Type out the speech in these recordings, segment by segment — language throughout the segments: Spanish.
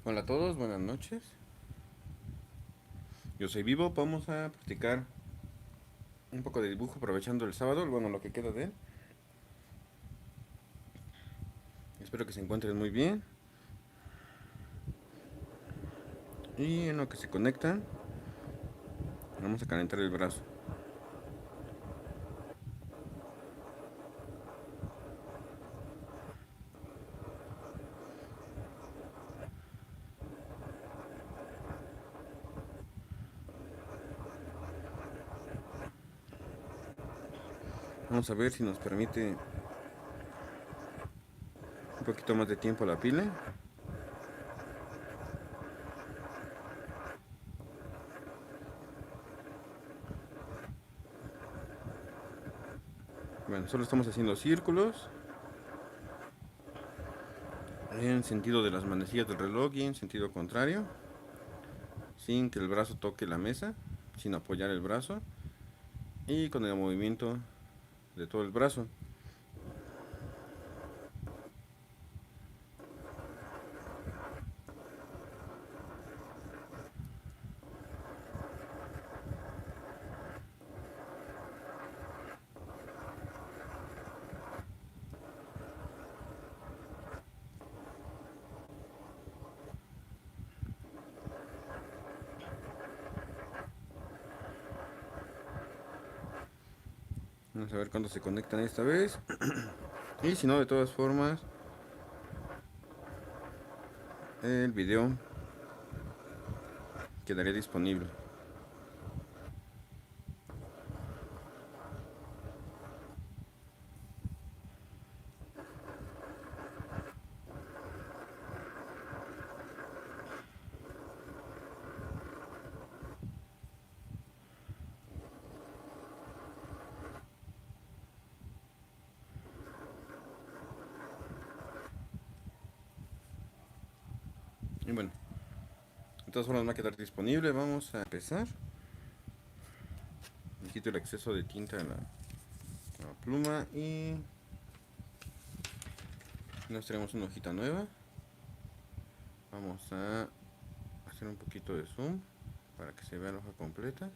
Hola a todos, buenas noches. Yo soy Vivo, vamos a practicar un poco de dibujo aprovechando el sábado, bueno, lo que queda de él. Espero que se encuentren muy bien. Y en lo que se conectan, vamos a calentar el brazo. Vamos a ver si nos permite un poquito más de tiempo la pila. Bueno, solo estamos haciendo círculos en sentido de las manecillas del reloj y en sentido contrario, sin que el brazo toque la mesa, sin apoyar el brazo y con el movimiento de todo el brazo. Vamos a ver cuándo se conectan esta vez. Y si no, de todas formas, el video quedaría disponible. Y bueno, de todas formas va a quedar disponible. Vamos a empezar. Me quito el exceso de tinta de la pluma y nos tenemos una hojita nueva. Vamos a hacer un poquito de zoom para que se vea la hoja completa.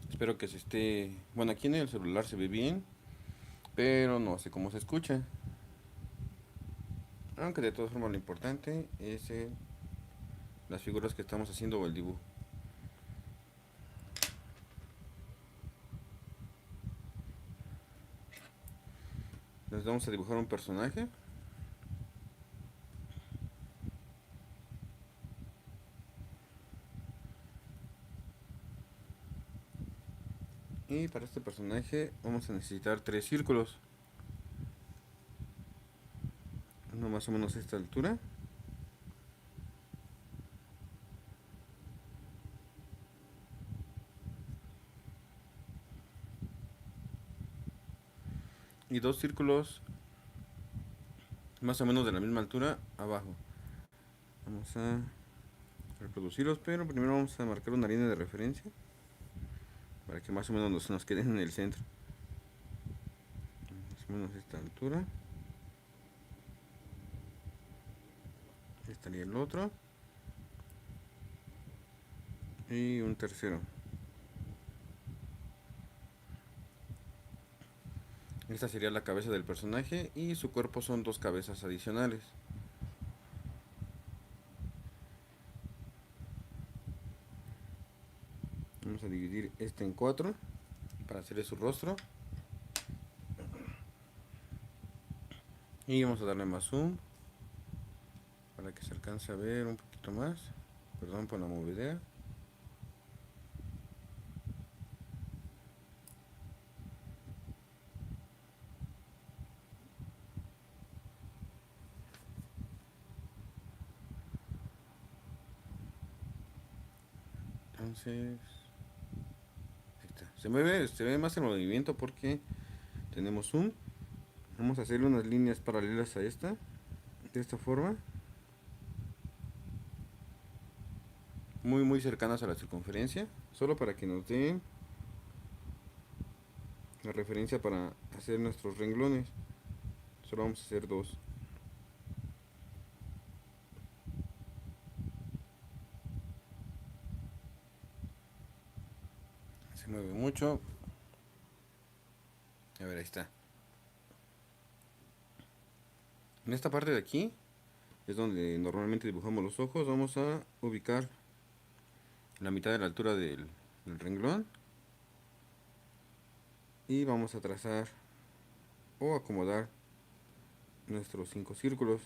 Espero que se esté... Bueno, aquí en el celular se ve bien, pero no sé cómo se escucha. Aunque de todas formas lo importante es las figuras que estamos haciendo o el dibujo. Les vamos a dibujar un personaje. Y para este personaje vamos a necesitar tres círculos. Uno más o menos a esta altura. Y dos círculos más o menos de la misma altura abajo. Vamos a reproducirlos, pero primero vamos a marcar una línea de referencia para que más o menos nos queden en el centro. Más o menos esta altura. Este estaría el otro. Y un tercero. Esta sería la cabeza del personaje y su cuerpo son dos cabezas adicionales. Vamos a dividir este en cuatro para hacerle su rostro. Y vamos a darle más zoom para que se alcance a ver un poquito más. Perdón por la movidera. Entonces, ahí está. Se ve más el movimiento porque tenemos zoom. Vamos a hacerle unas líneas paralelas a esta, de esta forma, muy cercanas a la circunferencia, solo para que nos dé la referencia para hacer nuestros renglones. Solo vamos a hacer dos. Se mueve mucho. A ver, ahí está. En esta parte de aquí es donde normalmente dibujamos los ojos. Vamos a ubicar la mitad de la altura del renglón. Y vamos a trazar o acomodar nuestros 5 círculos.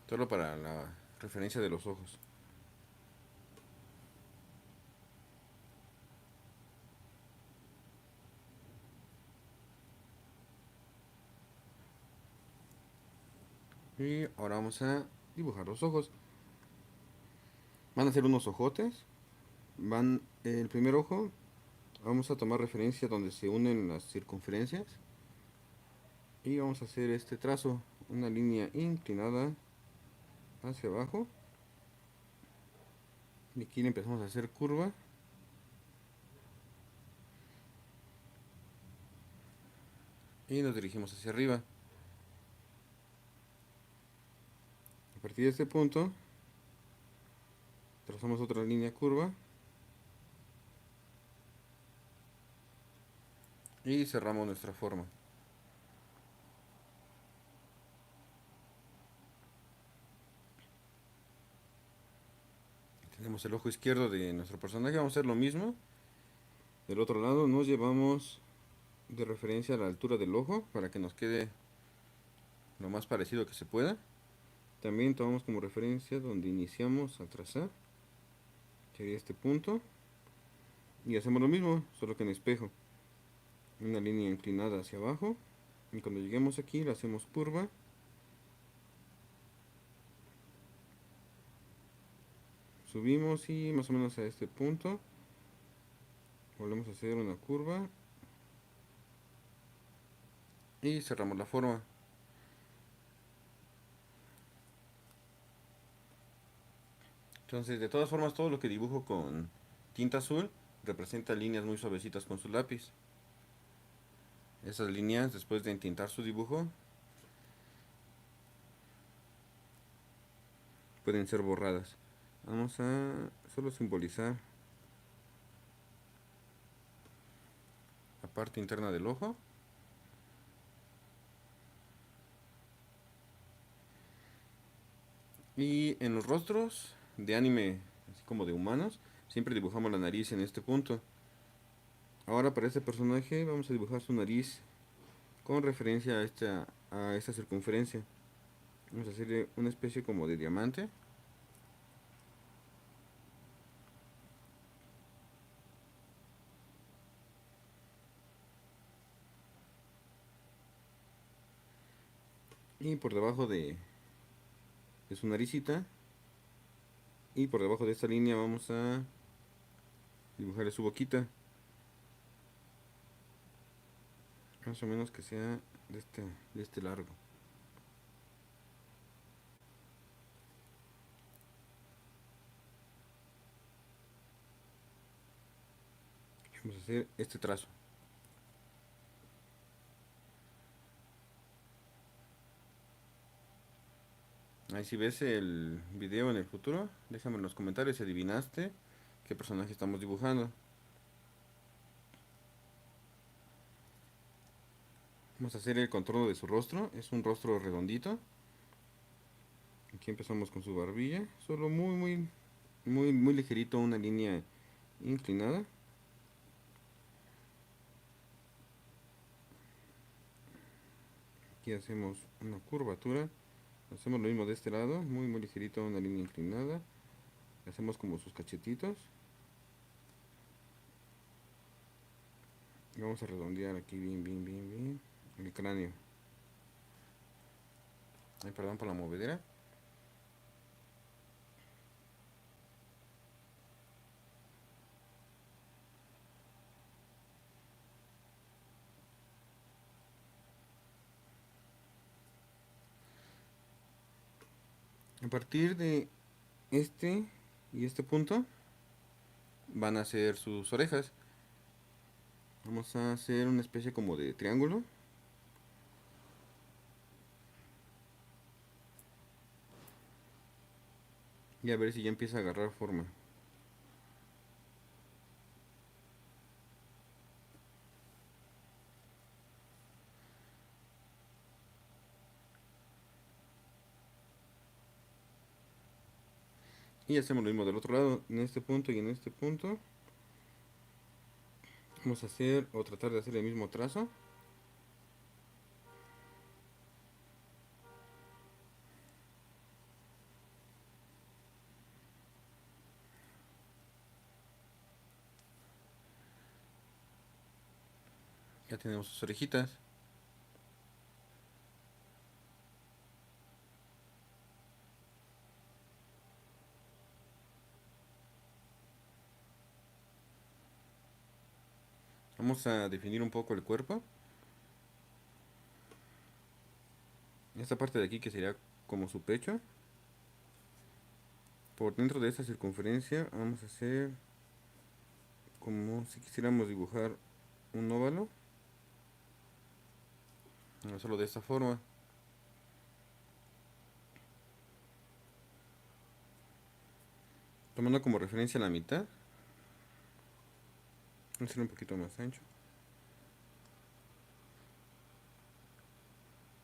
Solo para la referencia de los ojos. Y ahora vamos a dibujar los ojos. Van a ser unos ojotes. Van el primer ojo. Vamos a tomar referencia donde se unen las circunferencias. Y vamos a hacer este trazo. Una línea inclinada hacia abajo. Y aquí le empezamos a hacer curva. Y nos dirigimos hacia arriba. A partir de este punto, trazamos otra línea curva. Y cerramos nuestra forma. Tenemos el ojo izquierdo de nuestro personaje. Vamos a hacer lo mismo. Del otro lado nos llevamos de referencia a la altura del ojo para que nos quede lo más parecido que se pueda. También tomamos como referencia donde iniciamos a trazar, sería este punto, y hacemos lo mismo, solo que en espejo. Una línea inclinada hacia abajo, y cuando lleguemos aquí la hacemos curva. Subimos y más o menos a este punto volvemos a hacer una curva y cerramos la forma. Entonces, de todas formas, todo lo que dibujo con tinta azul representa líneas muy suavecitas con su lápiz. Esas líneas, después de entintar su dibujo, pueden ser borradas. Vamos a solo simbolizar la parte interna del ojo. Y en los rostros de anime, así como de humanos, siempre dibujamos la nariz en este punto. Ahora para este personaje vamos a dibujar su nariz con referencia a esta circunferencia. Vamos a hacerle una especie como de diamante. Y por debajo de su naricita. Y por debajo de esta línea vamos a dibujarle su boquita. Más o menos que sea de este largo. Vamos a hacer este trazo. Ahí si ves el video en el futuro, déjame en los comentarios si adivinaste qué personaje estamos dibujando. Vamos a hacer el contorno de su rostro. Es un rostro redondito. Aquí empezamos con su barbilla. Solo muy ligerito, una línea inclinada. Aquí hacemos una curvatura. Hacemos lo mismo de este lado. Muy ligerito, una línea inclinada. Hacemos como sus cachetitos. Y vamos a redondear aquí bien el cráneo. Ay, perdón por la movedera. A partir de este y este punto van a ser sus orejas. Vamos a hacer una especie como de triángulo. Y a ver si ya empieza a agarrar forma. Y hacemos lo mismo del otro lado, en este punto y en este punto. Vamos a hacer o tratar de hacer el mismo trazo. Ya tenemos sus orejitas. Vamos a definir un poco el cuerpo. Esta parte de aquí que sería como su pecho. Por dentro de esta circunferencia vamos a hacer como si quisiéramos dibujar un óvalo. No solo de esta forma. Tomando como referencia la mitad. Vamos a hacer un poquito más ancho.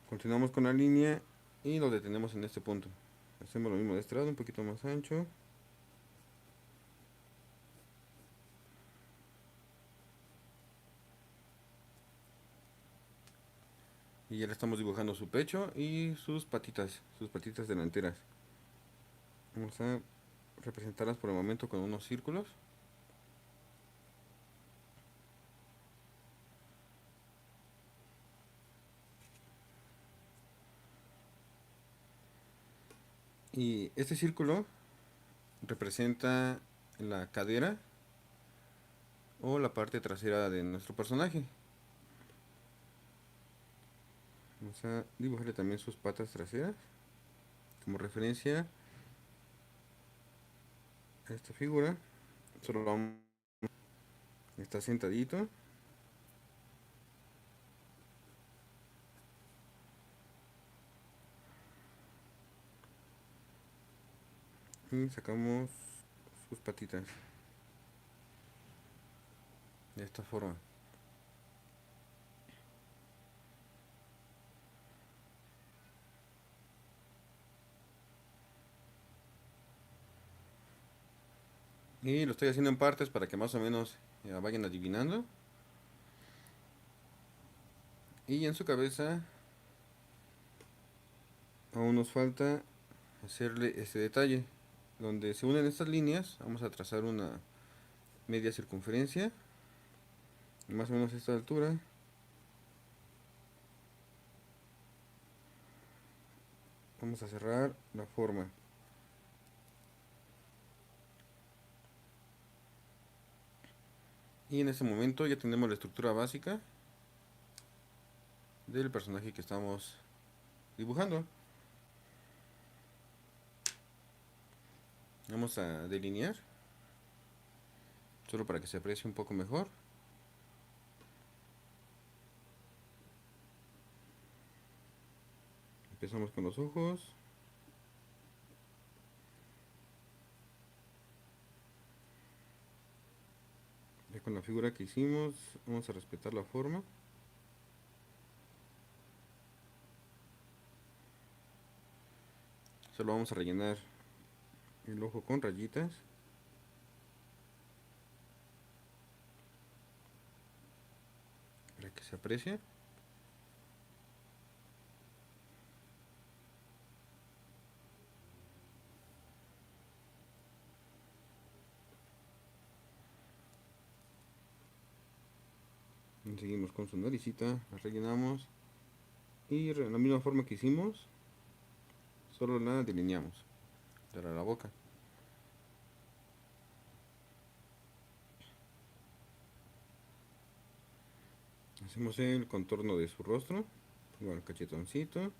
Continuamos con la línea y lo detenemos en este punto. Hacemos lo mismo de este lado, un poquito más ancho. Y ya le estamos dibujando su pecho y sus patitas delanteras. Vamos a representarlas por el momento con unos círculos. Y este círculo representa la cadera o la parte trasera de nuestro personaje. Vamos a dibujarle también sus patas traseras como referencia a esta figura. Solo vamos, está sentadito. Y sacamos sus patitas de esta forma. Y lo estoy haciendo en partes para que más o menos ya vayan adivinando. Y en su cabeza aún nos falta hacerle este detalle. Donde se unen estas líneas, vamos a trazar una media circunferencia. Más o menos a esta altura. Vamos a cerrar la forma. Y en este momento ya tenemos la estructura básica del personaje que estamos dibujando. Vamos a delinear, solo para que se aprecie un poco mejor. Empezamos con los ojos. Ya con la figura que hicimos, vamos a respetar la forma. Solo vamos a rellenar el ojo con rayitas. Para que se aprecie. Seguimos con su naricita, la rellenamos. Y de la misma forma que hicimos, solo la delineamos. Para la boca. Hacemos el contorno de su rostro. Igual cachetoncito.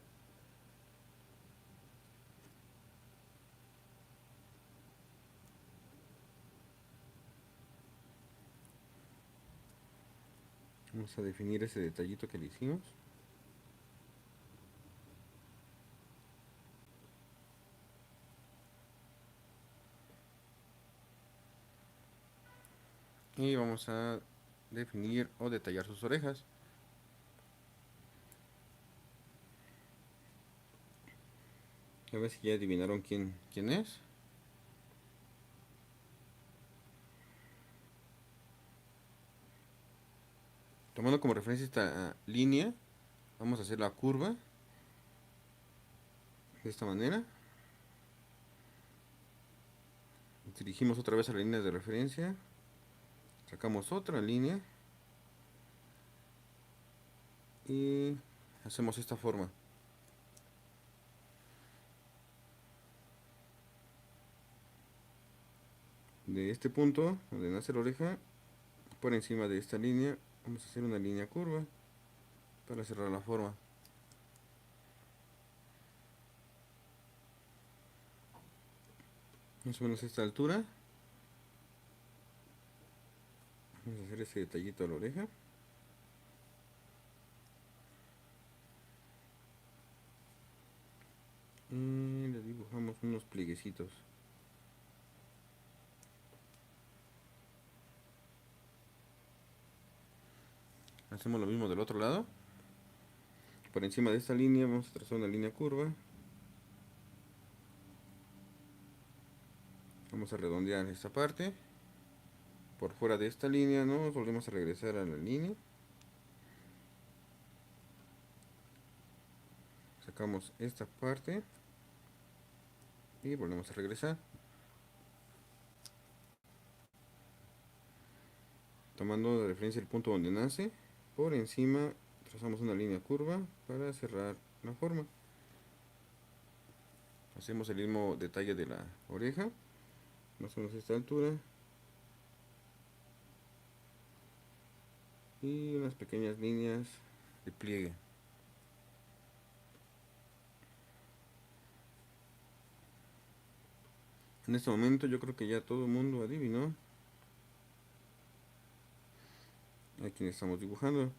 Vamos a definir ese detallito que le hicimos. Y vamos a definir o detallar sus orejas. A ver si ya adivinaron quién es. Tomando como referencia esta línea, vamos a hacer la curva de esta manera. Dirigimos otra vez a la línea de referencia. Sacamos otra línea. Y hacemos esta forma. De este punto, donde nace la oreja, por encima de esta línea, vamos a hacer una línea curva para cerrar la forma. Más o menos a esta altura. Vamos a hacer ese detallito a la oreja. Y le dibujamos unos plieguecitos. Hacemos lo mismo del otro lado. Por encima de esta línea vamos a trazar una línea curva. Vamos a redondear esta parte. Por fuera de esta línea nos volvemos a regresar a la línea. Sacamos esta parte. Y volvemos a regresar. Tomando de referencia el punto donde nace. Por encima trazamos una línea curva para cerrar la forma. Hacemos el mismo detalle de la oreja. Más o menos a esta altura. Y unas pequeñas líneas de pliegue. En este momento yo creo que ya todo el mundo adivinó a quién estamos dibujando.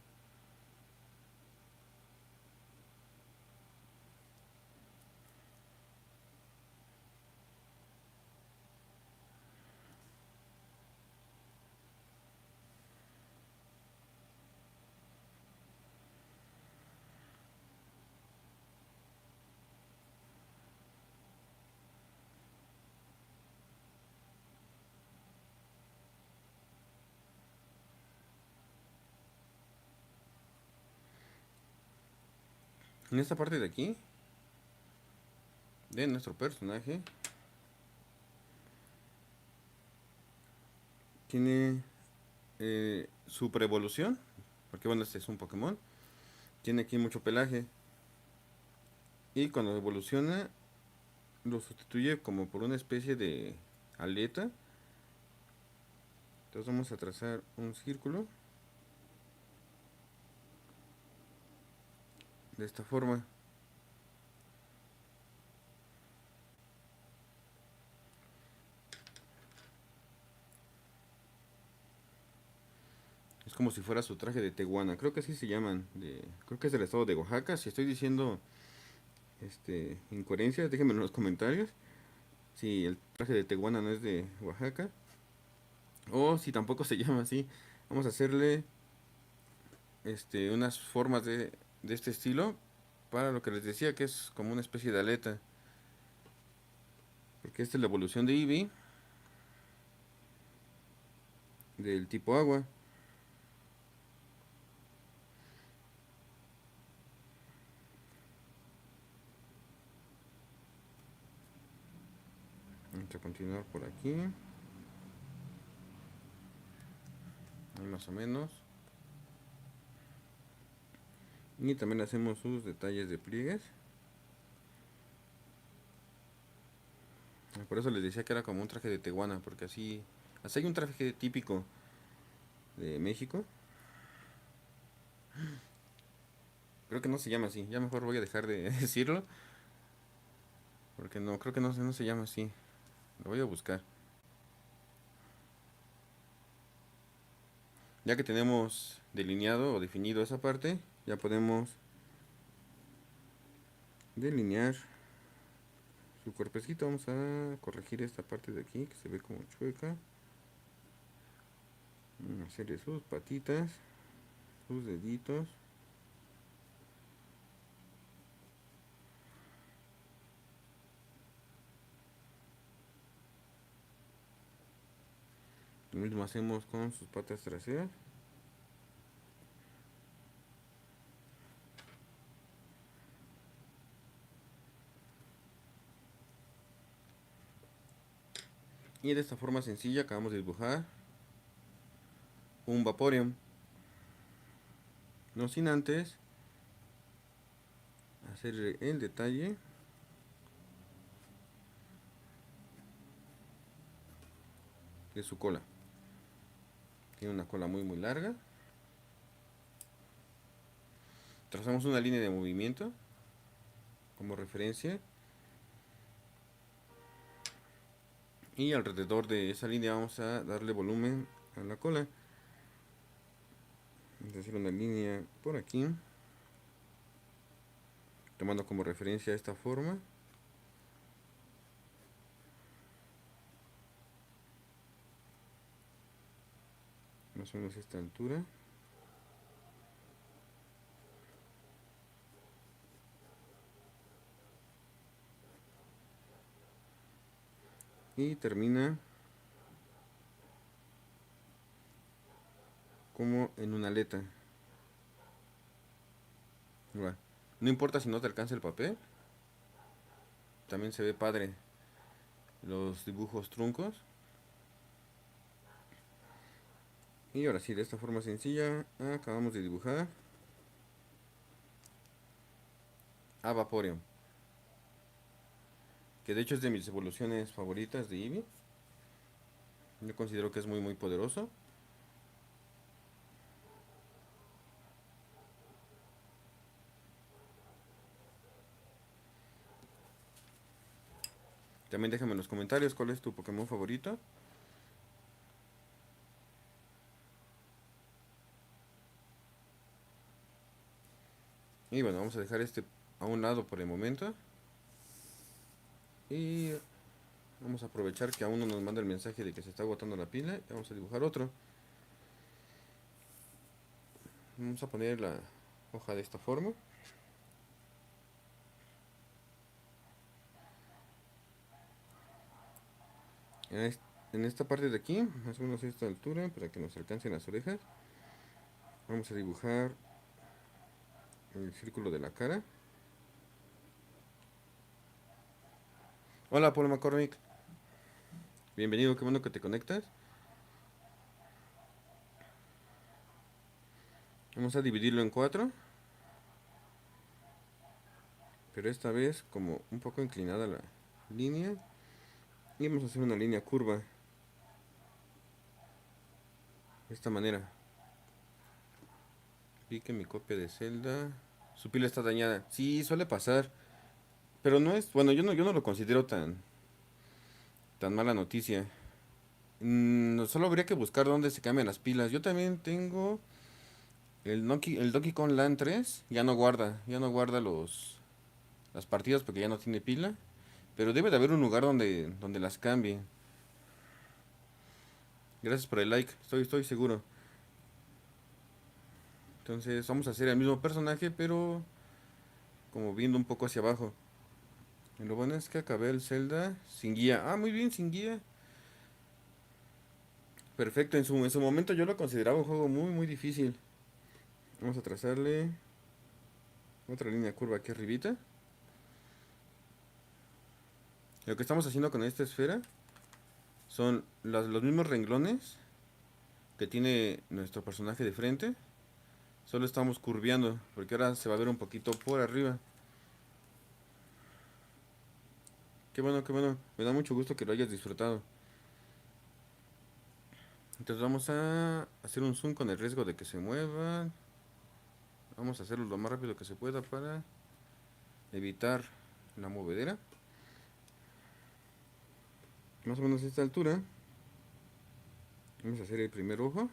En esta parte de aquí de nuestro personaje tiene su preevolución, porque bueno, este es un Pokémon. Tiene aquí mucho pelaje y cuando evoluciona lo sustituye como por una especie de aleta. Entonces vamos a trazar un círculo de esta forma. Es como si fuera su traje de teguana. Creo que así se llaman. Creo que es del estado de Oaxaca. Si estoy diciendo incoherencias, déjenme en los comentarios. Si el traje de teguana no es de Oaxaca. O si tampoco se llama así. Vamos a hacerle unas formas de este estilo. Para lo que les decía que es como una especie de aleta. Porque esta es la evolución de Eevee. Del tipo agua. Vamos a continuar por aquí. Ahí más o menos. Y también hacemos sus detalles de pliegues. Por eso les decía que era como un traje de teguana, porque así hay un traje típico de México. Creo que no se llama así, ya mejor voy a dejar de decirlo, porque no, creo que no se llama así. Lo voy a buscar. Ya que tenemos delineado o definido esa parte, ya podemos delinear su cuerpecito. Vamos a corregir esta parte de aquí que se ve como chueca. Hacerle sus patitas, sus deditos. Lo mismo hacemos con sus patas traseras. Y de esta forma sencilla acabamos de dibujar un Vaporeon. No sin antes hacer el detalle de su cola. Tiene una cola muy larga. Trazamos una línea de movimiento como referencia. Y alrededor de esa línea vamos a darle volumen a la cola. Vamos a hacer una línea por aquí, tomando como referencia esta forma. Más o menos esta altura. Y termina como en una aleta. Igual. No importa si no te alcanza el papel. También se ve padre los dibujos truncos. Y ahora sí, de esta forma sencilla acabamos de dibujar a Vaporeon, que de hecho es de mis evoluciones favoritas de Eevee. Yo considero que es muy poderoso. También déjame en los comentarios cuál es tu Pokémon favorito. Y bueno, vamos a dejar este a un lado por el momento. Y vamos a aprovechar que aún no nos manda el mensaje de que se está agotando la pila. Y vamos a dibujar otro. Vamos a poner la hoja de esta forma. En esta parte de aquí, más o menos a esta altura, para que nos alcancen las orejas, vamos a dibujar el círculo de la cara. Hola, Paul McCormick. Bienvenido, qué bueno que te conectas. Vamos a dividirlo en 4. Pero esta vez como un poco inclinada la línea. Y vamos a hacer una línea curva. De esta manera. Vi que mi copia de Zelda, su pila está dañada. Sí, suele pasar. Pero no es, bueno, yo no lo considero tan mala noticia. Solo habría que buscar dónde se cambian las pilas. Yo también tengo el Donkey Kong Land 3. Ya no guarda las partidas porque ya no tiene pila. Pero debe de haber un lugar donde las cambie. Gracias por el like, estoy seguro. Entonces vamos a hacer el mismo personaje, pero como viendo un poco hacia abajo. Y lo bueno es que acabé el Zelda sin guía. Ah, muy bien, sin guía. Perfecto, en su momento yo lo consideraba un juego muy difícil. Vamos a trazarle otra línea curva aquí arribita. Lo que estamos haciendo con esta esfera son los mismos renglones que tiene nuestro personaje de frente. Solo estamos curveando, porque ahora se va a ver un poquito por arriba. Qué bueno, qué bueno. Me da mucho gusto que lo hayas disfrutado. Entonces vamos a hacer un zoom con el riesgo de que se mueva. Vamos a hacerlo lo más rápido que se pueda para evitar la movedera. Más o menos a esta altura. Vamos a hacer el primer ojo.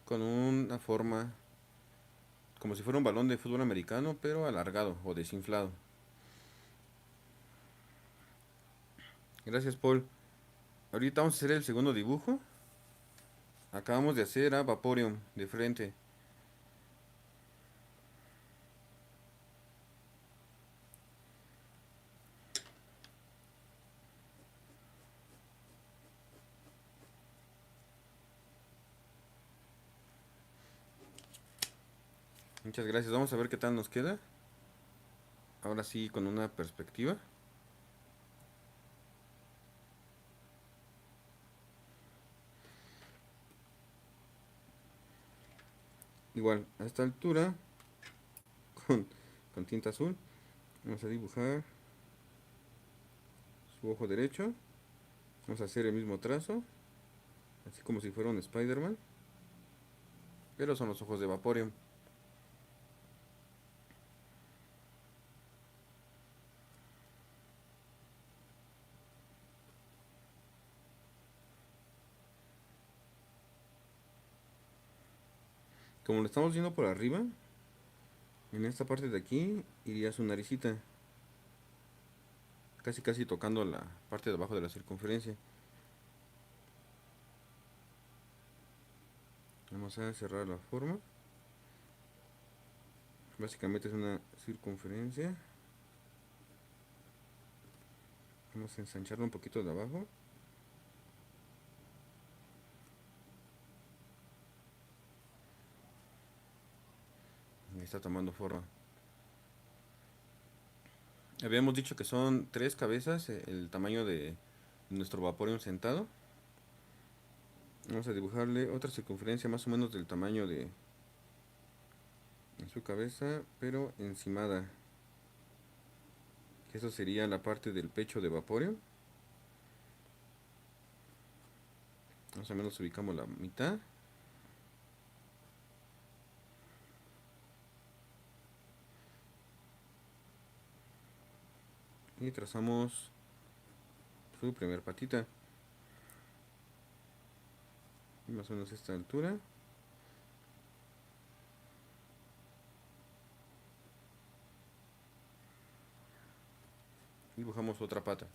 Con una forma como si fuera un balón de fútbol americano, pero alargado o desinflado. Gracias, Paul. Ahorita vamos a hacer el segundo dibujo. Acabamos de hacer a Vaporeon de frente. Muchas gracias. Vamos a ver qué tal nos queda. Ahora sí, con una perspectiva. Igual, a esta altura, con, con tinta azul, vamos a dibujar su ojo derecho. Vamos a hacer el mismo trazo, así como si fuera un Spider-Man, pero son los ojos de Vaporeon. Como lo estamos viendo por arriba, en esta parte de aquí iría su naricita, casi casi tocando la parte de abajo de la circunferencia. Vamos a cerrar la forma. Básicamente es una circunferencia. Vamos a ensancharlo un poquito de abajo. Ahí está tomando forma. Habíamos dicho que son 3 cabezas, el tamaño de nuestro Vaporeon sentado. Vamos a dibujarle otra circunferencia más o menos del tamaño de su cabeza, pero encimada. Que eso sería la parte del pecho de Vaporeon. Más o menos ubicamos la mitad. Y trazamos su primer patita. Y más o menos a esta altura. Dibujamos otra pata.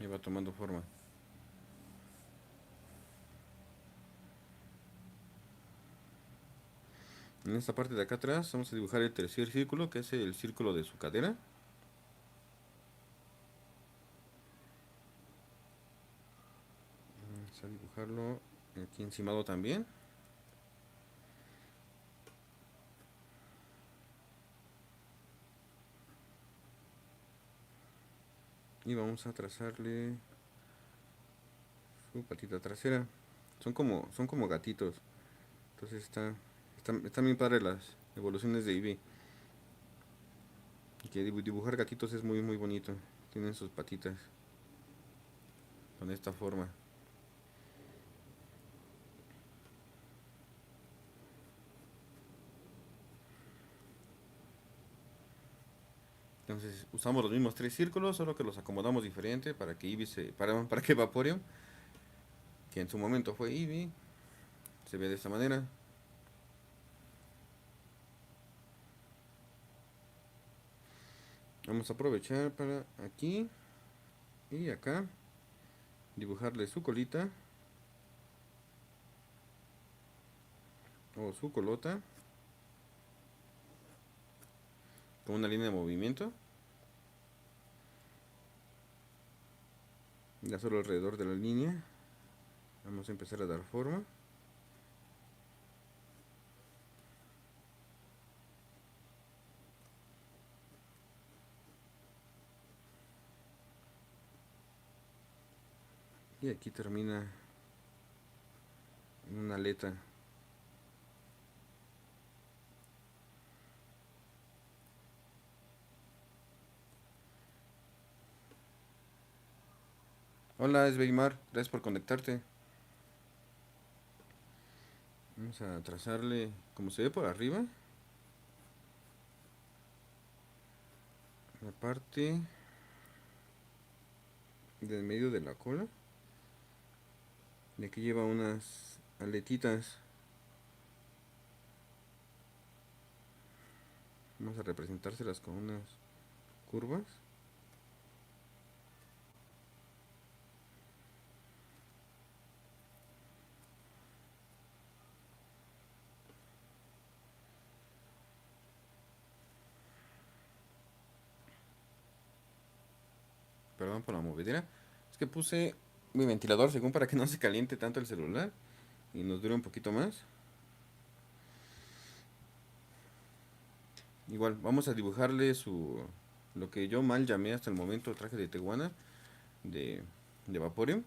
Y va tomando forma. En esta parte de acá atrás vamos a dibujar el tercer círculo, que es el círculo de su cadera. Vamos a dibujarlo aquí encimado también. Y vamos a trazarle su patita trasera. Son como gatitos. Entonces están bien padre las evoluciones de Eevee. Y que dibujar gatitos es muy muy bonito. Tienen sus patitas con esta forma. Entonces usamos los mismos 3 círculos, solo que los acomodamos diferente para que Eevee para que Vaporeon, que en su momento fue Eevee, se ve de esta manera. Vamos a aprovechar para aquí y acá dibujarle su colita o su colota con una línea de movimiento. Ya solo alrededor de la línea vamos a empezar a dar forma. Y aquí termina en una aleta. Hola, es Beimar, gracias por conectarte. Vamos a trazarle como se ve por arriba. La parte del medio de la cola. Y aquí lleva unas aletitas. Vamos a representárselas con unas curvas. Perdón por la movedera. Es que puse mi ventilador según para que no se caliente tanto el celular y nos dure un poquito más. Igual, vamos a dibujarle lo que yo mal llamé hasta el momento traje de teguana de, de Vaporeon.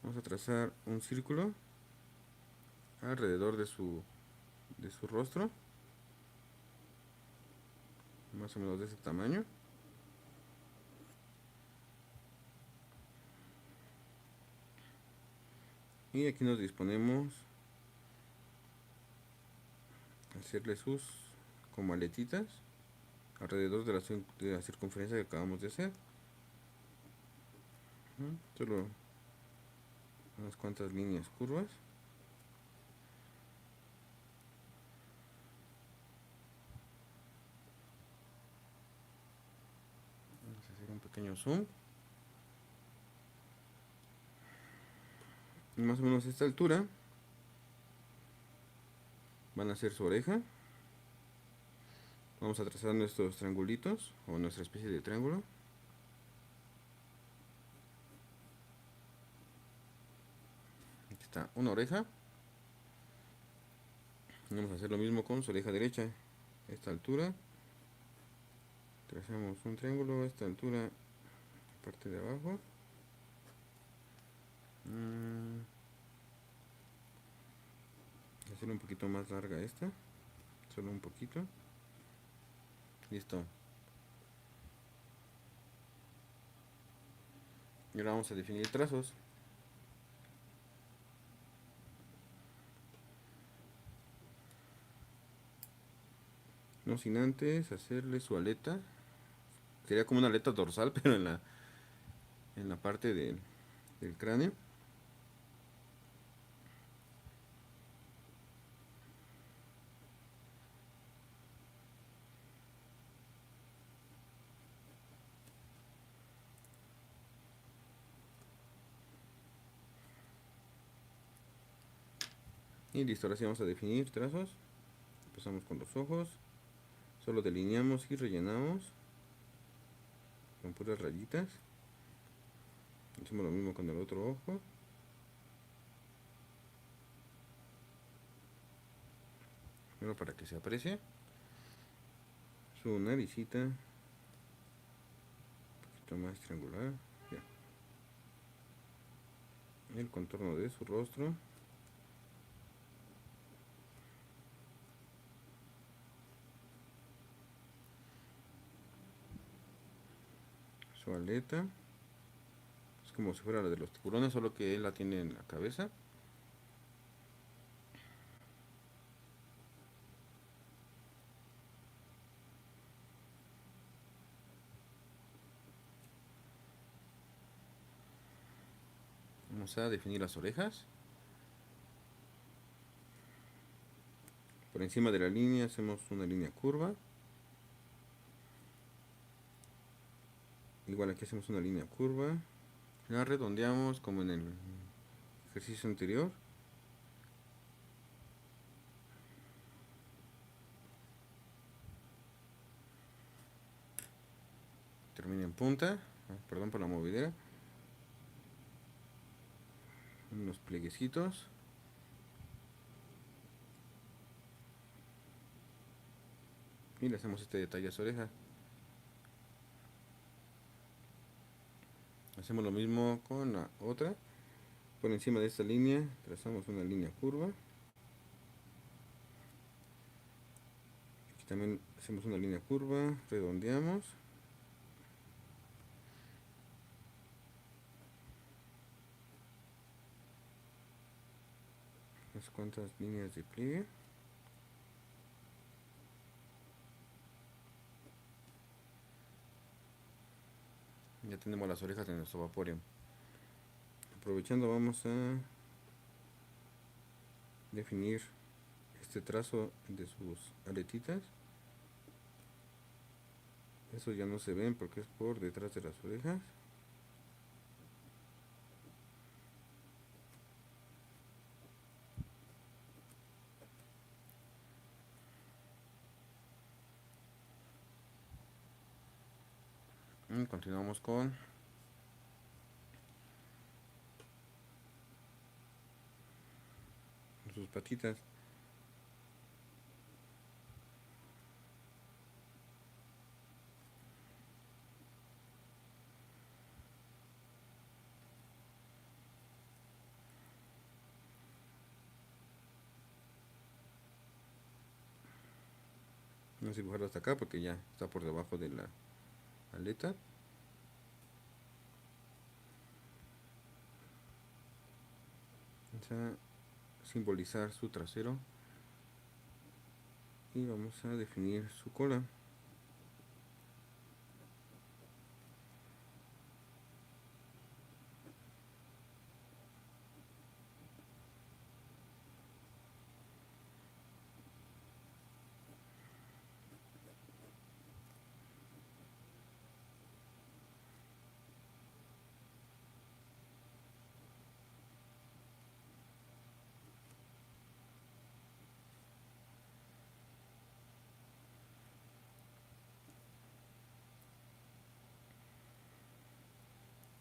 Vamos a trazar un círculo alrededor de su rostro, más o menos de ese tamaño. Y aquí nos disponemos a hacerle sus como aletitas alrededor de la circunferencia que acabamos de hacer. Solo unas cuantas líneas curvas. Vamos a hacer un pequeño zoom. Y más o menos a esta altura van a ser su oreja. Vamos a trazar nuestros triangulitos o nuestra especie de triángulo. Aquí está una oreja. Vamos a hacer lo mismo con su oreja derecha. A esta altura trazamos un triángulo a esta altura, parte de abajo. Hacer un poquito más larga esta, solo un poquito. Listo. Y ahora vamos a definir trazos. No sin antes hacerle su aleta. Sería como una aleta dorsal, pero en la parte del cráneo. Y listo, ahora sí vamos a definir trazos. Empezamos con los ojos. Solo delineamos y rellenamos con puras rayitas. Hacemos lo mismo con el otro ojo. Primero para que se aprecie. Su naricita. Un poquito más triangular. Ya. El contorno de su rostro. Su aleta. Es como si fuera la de los tiburones, solo que él la tiene en la cabeza. Vamos a definir las orejas. Por encima de la línea hacemos una línea curva. Igual aquí hacemos una línea curva. La redondeamos como en el ejercicio anterior. Termina en punta. Perdón por la movidera. Unos plieguecitos. Y le hacemos este detalle a su oreja. Hacemos lo mismo con la otra. Por encima de esta línea trazamos una línea curva. Aquí también hacemos una línea curva, redondeamos. Unas cuantas líneas de pliegue. Ya tenemos las orejas de nuestro Vaporeon. Aprovechando, vamos a definir este trazo de sus aletitas. Esos ya no se ven porque es por detrás de las orejas. Y continuamos con sus patitas. Vamos a dibujarlo hasta acá porque ya está por debajo de la aleta. Vamos a simbolizar su trasero y vamos a definir su cola.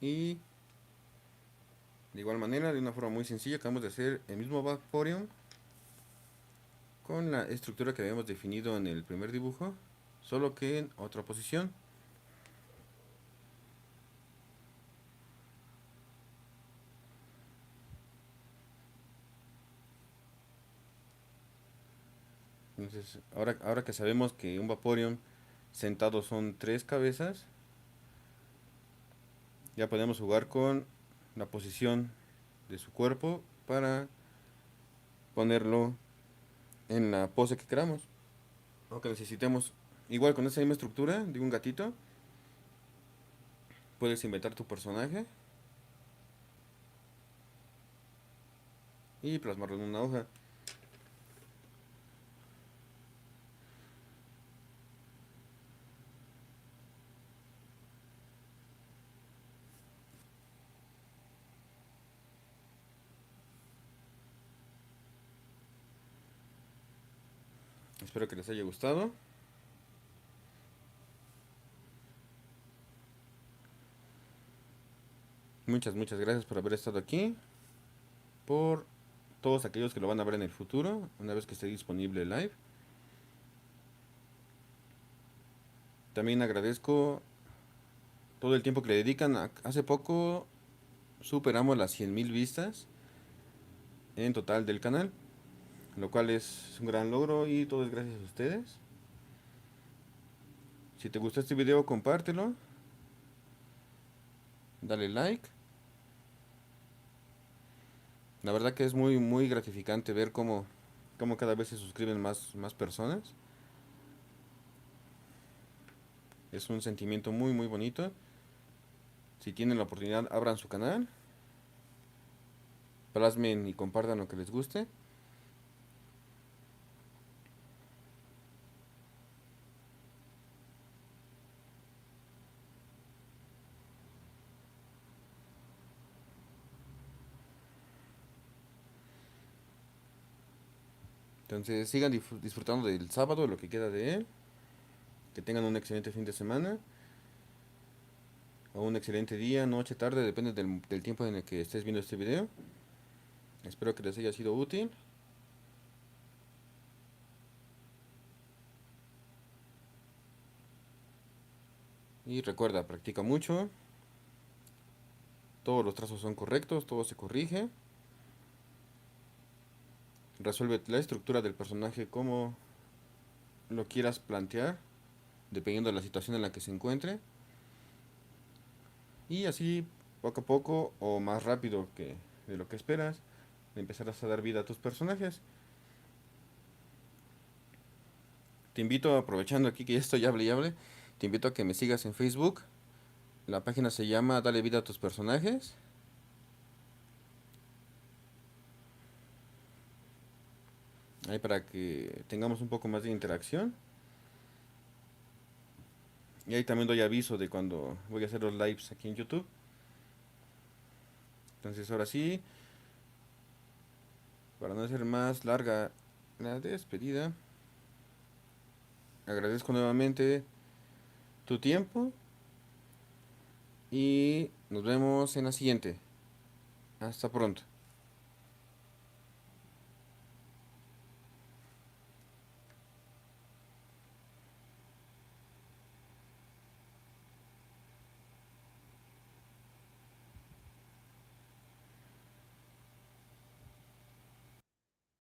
Y de igual manera, de una forma muy sencilla, acabamos de hacer el mismo Vaporeon con la estructura que habíamos definido en el primer dibujo, solo que en otra posición. Entonces, ahora que sabemos que un Vaporeon sentado son 3 cabezas, ya podemos jugar con la posición de su cuerpo para ponerlo en la pose que queramos o que necesitemos. Igual con esa misma estructura de un gatito, puedes inventar tu personaje y plasmarlo en una hoja. Espero que les haya gustado. Muchas gracias por haber estado aquí. Por todos aquellos que lo van a ver en el futuro, una vez que esté disponible el live. También agradezco todo el tiempo que le dedican. Hace poco superamos las 100.000 vistas en total del canal, lo cual es un gran logro y todo es gracias a ustedes. Si te gustó este video, compártelo, dale like. La verdad que es muy gratificante ver cómo cada vez se suscriben más personas. Es un sentimiento muy bonito. Si tienen la oportunidad, abran su canal, plasmen y compartan lo que les guste. Entonces sigan disfrutando del sábado, lo que queda de él. Que tengan un excelente fin de semana. O un excelente día, noche, tarde, depende del tiempo en el que estés viendo este video. Espero que les haya sido útil. Y recuerda, practica mucho. Todos los trazos son correctos, todo se corrige. Resuelve la estructura del personaje como lo quieras plantear, dependiendo de la situación en la que se encuentre. Y así, poco a poco, o más rápido que de lo que esperas, empezarás a dar vida a tus personajes. Te invito, aprovechando aquí que ya estoy hable y hable, te invito a que me sigas en Facebook, La página se llama Dale vida a tus personajes. Ahí para que tengamos un poco más de interacción. Y ahí también doy aviso de cuando voy a hacer los lives aquí en YouTube. Entonces ahora sí, para no hacer más larga la despedida, agradezco nuevamente tu tiempo y nos vemos en la siguiente. Hasta pronto.